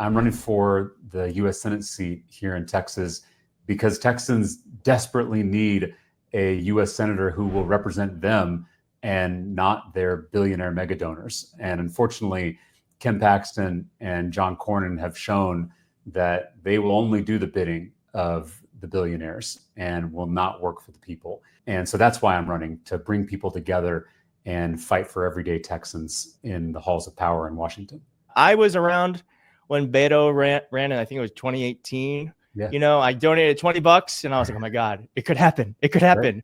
I'm running for the U.S. Senate seat here in Texas because Texans desperately need a U.S. senator who will represent them and not their billionaire mega donors. And unfortunately, Ken Paxton and John Cornyn have shown that they will only do the bidding of the billionaires and will not work for the people. And so that's why I'm running, to bring people together and fight for everyday Texans in the halls of power in Washington. I was around when Beto ran, and I think it was 2018. Yeah. You know, I donated $20 and I was like, oh my God, it could happen. It could happen. Right.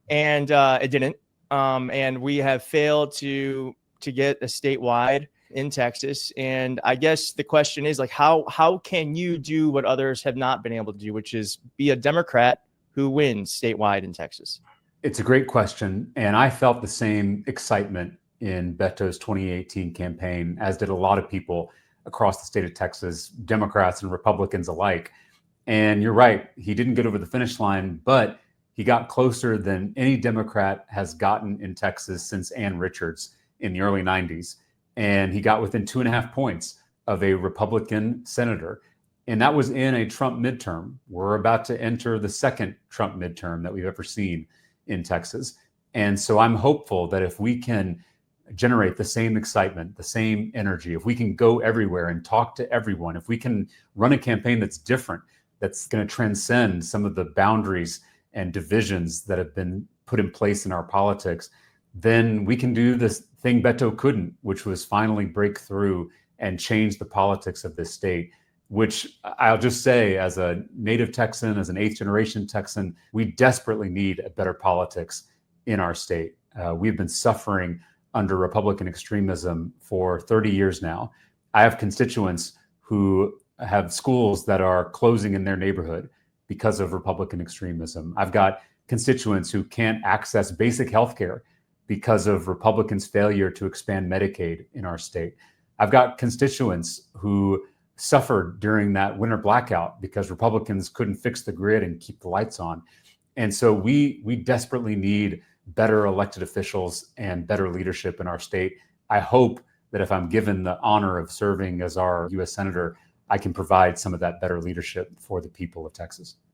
And it didn't. And we have failed to get a statewide in Texas. And I guess the question is, like, how can you do what others have not been able to do, which is be a Democrat who wins statewide in Texas? It's a great question. And I felt the same excitement in Beto's 2018 campaign, as did a lot of people across the state of Texas, Democrats and Republicans alike. And you're right, he didn't get over the finish line, but he got closer than any Democrat has gotten in Texas since Ann Richards in the early 90s. And he got within 2.5 points of a Republican senator. And that was in a Trump midterm. We're about to enter the second Trump midterm that we've ever seen in Texas. And so I'm hopeful that if we can generate the same excitement, the same energy, if we can go everywhere and talk to everyone, if we can run a campaign that's different, that's going to transcend some of the boundaries and divisions that have been put in place in our politics, then we can do this thing Beto couldn't, which was finally break through and change the politics of this state, which I'll just say, as a native Texan, as an 8th generation Texan, we desperately need a better politics in our state. We've been suffering under Republican extremism for 30 years now. I have constituents who have schools that are closing in their neighborhood because of Republican extremism. I've got constituents who can't access basic health care because of Republicans' failure to expand Medicaid in our state. I've got constituents who suffered during that winter blackout because Republicans couldn't fix the grid and keep the lights on. And so we desperately need better elected officials and better leadership in our state. I hope that if I'm given the honor of serving as our U.S. Senator, I can provide some of that better leadership for the people of Texas.